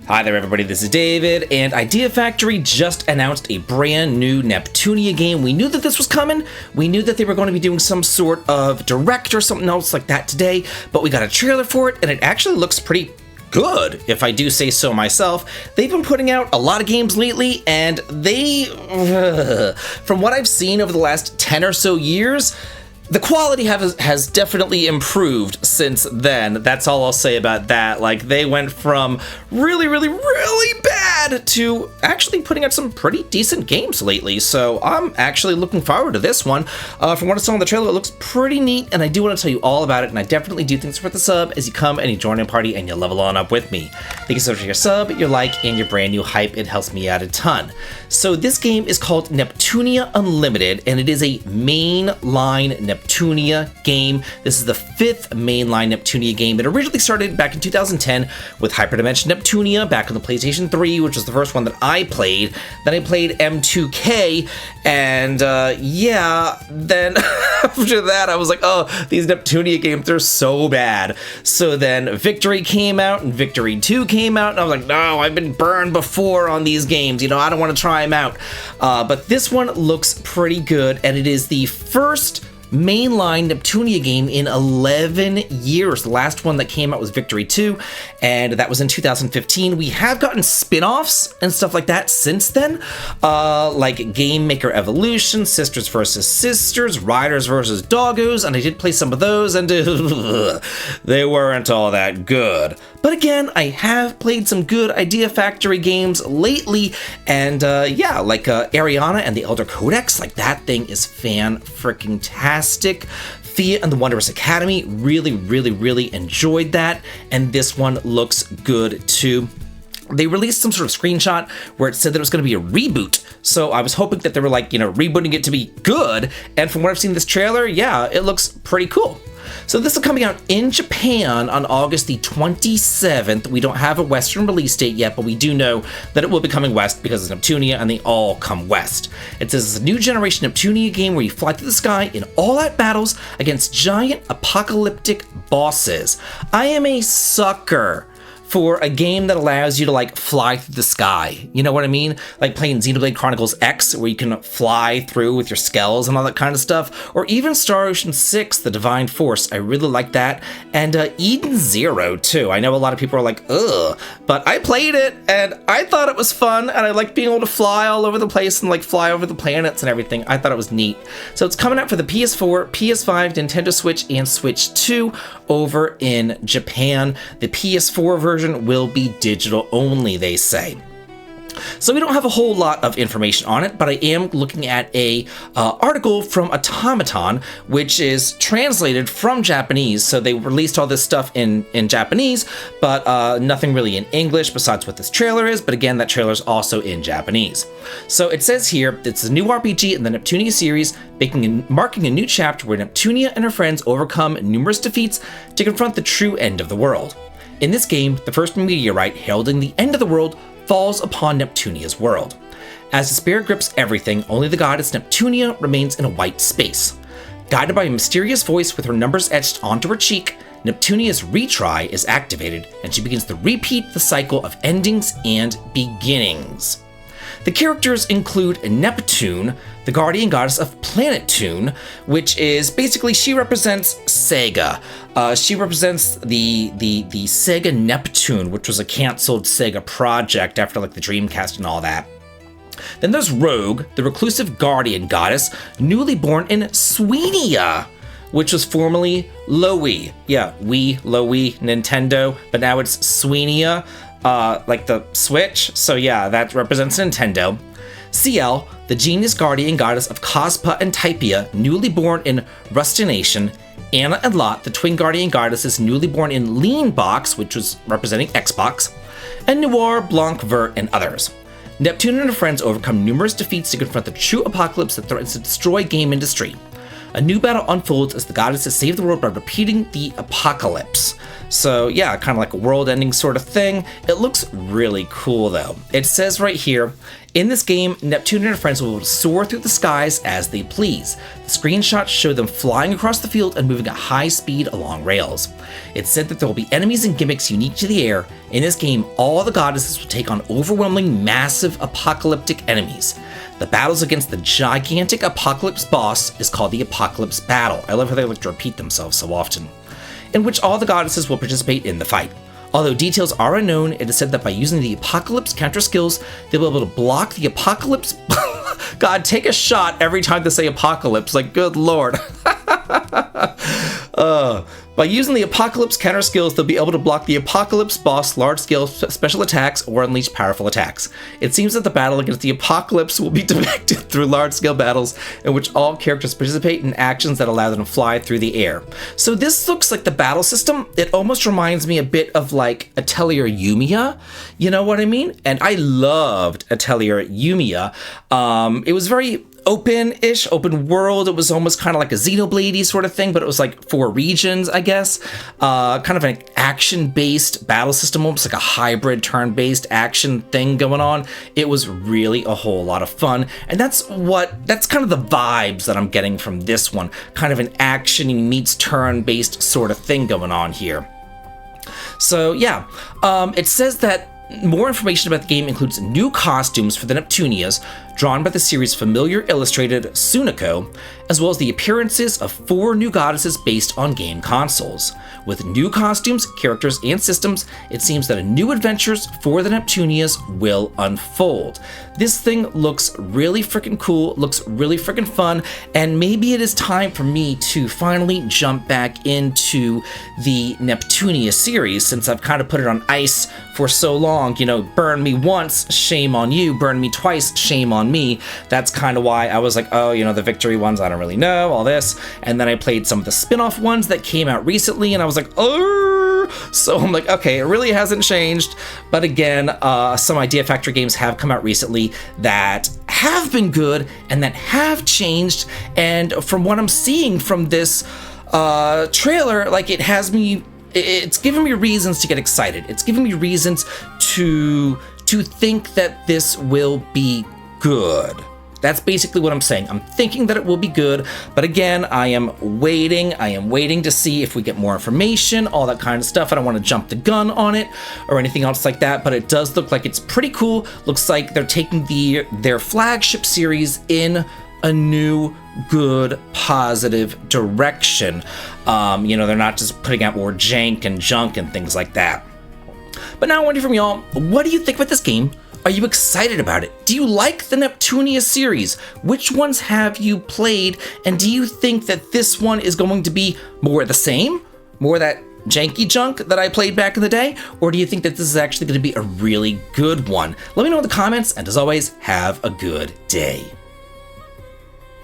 Hi there everybody, this is David, and Idea Factory just announced a brand new Neptunia game. We knew that this was coming, we knew that they were going to be doing some sort of direct or something else like that today, but we got a trailer for it, and it actually looks pretty good, if I do say so myself. They've been putting out a lot of games lately, and they, from what I've seen over the last 10 or so years, the quality has definitely improved since then. That's all I'll say about that. Like, they went from really bad to actually putting out some pretty decent games lately. So I'm actually looking forward to this one. From what I saw in the trailer, it looks pretty neat, and I do want to tell you all about it. And I definitely do things for the sub as you come and you join a party and you level on up with me. Thank you so much for your sub, your like, and your brand new hype. It helps me out a ton. So this game is called Neptunia Unlimited, and it is a mainline Neptunia game. This is the 5th mainline Neptunia game. It originally started back in 2010 with Hyperdimension Neptunia back on the PlayStation 3, which was the first one that I played. Then I played M2K, and then after that I was like, oh, these Neptunia games are so bad. So then Victory came out, and Victory 2 came out, and I was like, no, I've been burned before on these games, you know, I don't want to try them out. But this one looks pretty good, and it is the first mainline Neptunia game in 11 years. The last one that came out was Victory 2, and that was in 2015. We have gotten spin-offs and stuff like that since then, like Game Maker Evolution, Sisters vs. Sisters, Riders vs. Doggos, and I did play some of those, and they weren't all that good. But again, I have played some good Idea Factory games lately, and like Ariana and the Elder Codex, like that thing is fan-freaking-tastic. Thea and the Wondrous Academy, really enjoyed that, and this one looks good too. They released some sort of screenshot where it said that it was going to be a reboot, so I was hoping that they were like, rebooting it to be good, and from what I've seen in this trailer, yeah, it looks pretty cool. So this is coming out in Japan on August the 27th. We don't have a Western release date yet, but we do know that it will be coming west because it's Neptunia and they all come west. It says it's a new generation Neptunia game where you fly through the sky in all-out battles against giant apocalyptic bosses. I am a sucker for a game that allows you to like fly through the sky. You know what I mean? Like playing Xenoblade Chronicles X, where you can fly through with your skells and all that kind of stuff. Or even Star Ocean 6, The Divine Force. I really like that. And Eden Zero, too. I know a lot of people are like, ugh. But I played it, and I thought it was fun, and I liked being able to fly all over the place and like fly over the planets and everything. I thought it was neat. So it's coming out for the PS4, PS5, Nintendo Switch, and Switch 2 over in Japan. The PS4 version will be digital only, they say. So we don't have a whole lot of information on it, but I am looking at a article from Automaton, which is translated from Japanese. So they released all this stuff in Japanese, but nothing really in English besides what this trailer is. But again, that trailer is also in Japanese. So it says here, it's a new RPG in the Neptunia series, marking a new chapter where Neptunia and her friends overcome numerous defeats to confront the true end of the world. In this game, the first meteorite heralding the end of the world falls upon Neptunia's world. As despair grips everything, only the goddess Neptunia remains in a white space. Guided by a mysterious voice with her numbers etched onto her cheek, Neptunia's retry is activated, and she begins to repeat the cycle of endings and beginnings. The characters include Neptune, the guardian goddess of Planeptune, which is basically, she represents Sega. She represents the Sega Neptune, which was a canceled Sega project after like the Dreamcast and all that. Then there's Rogue, the reclusive guardian goddess, newly born in Swenia, which was formerly Lowy. Yeah, Lowy, Nintendo, but now it's Swenia, like the Switch. So yeah, that represents Nintendo. CL, the genius guardian goddess of Cospa and Typia, newly born in Rustination. Anna and Lot, the twin guardian goddesses, newly born in Leanbox, which was representing Xbox. And Noir, Blanc, Vert, and others. Neptune and her friends overcome numerous defeats to confront the true apocalypse that threatens to destroy game industry. A new battle unfolds as the goddesses save the world by repeating the apocalypse. So yeah, kind of like a world-ending sort of thing. It looks really cool though. It says right here, In this game, Neptunia and her friends will soar through the skies as they please. The screenshots show them flying across the field and moving at high speed along rails. It's said that there will be enemies and gimmicks unique to the air. In this game, all the goddesses will take on overwhelmingly massive apocalyptic enemies. The battles against the gigantic apocalypse boss is called the Apocalypse Battle. I love how they like to repeat themselves so often. In which all the goddesses will participate in the fight. Although details are unknown, it is said that by using the Apocalypse counter skills, they'll be able to block the Apocalypse. God, take a shot every time they say Apocalypse. Like, good lord. By using the Apocalypse counter skills, they'll be able to block the Apocalypse boss large-scale special attacks or unleash powerful attacks. It seems that the battle against the Apocalypse will be depicted through large-scale battles in which all characters participate in actions that allow them to fly through the air. So this looks like the battle system. It almost reminds me a bit of like Atelier Yumiya, you know what I mean? And I loved Atelier Yumiya. It was very open-ish, open world. It was almost kind of like a Xenoblade-y sort of thing, but it was like 4 regions, I guess. Kind of an action-based battle system, almost like a hybrid turn-based action thing going on. It was really a whole lot of fun, and that's kind of the vibes that I'm getting from this one. Kind of an action meets turn-based sort of thing going on here. So yeah, it says that more information about the game includes new costumes for the Neptunias, drawn by the series' familiar illustrated Sunako, as well as the appearances of 4 new goddesses based on game consoles. With new costumes, characters, and systems, it seems that new adventures for the Neptunias will unfold. This thing looks really freaking cool, looks really freaking fun, and maybe it is time for me to finally jump back into the Neptunia series, since I've kind of put it on ice for so long. You know, burn me once, shame on you, burn me twice, shame on me. That's kind of why I was like, oh, you know, the victory ones, I don't really know, all this. And then I played some of the spin-off ones that came out recently, and I was like, oh, so I'm like, okay, it really hasn't changed. But again, some Idea Factory games have come out recently that have been good and that have changed. And from what I'm seeing from this trailer, like it's giving me reasons to get excited. It's giving me reasons to think that this will be good. That's basically what I'm saying. I'm thinking that it will be good, but again, I am waiting to see if we get more information, all that kind of stuff. I don't want to jump the gun on it or anything else like that, but it does look like it's pretty cool. Looks like they're taking their flagship series in a new, good, positive direction. You know, they're not just putting out more jank and junk and things like that. But now I wonder from y'all, what do you think about this game? Are you excited about it? Do you like the Neptunia series? Which ones have you played? And do you think that this one is going to be more of the same? More of that janky junk that I played back in the day? Or do you think that this is actually going to be a really good one? Let me know in the comments, and as always, have a good day.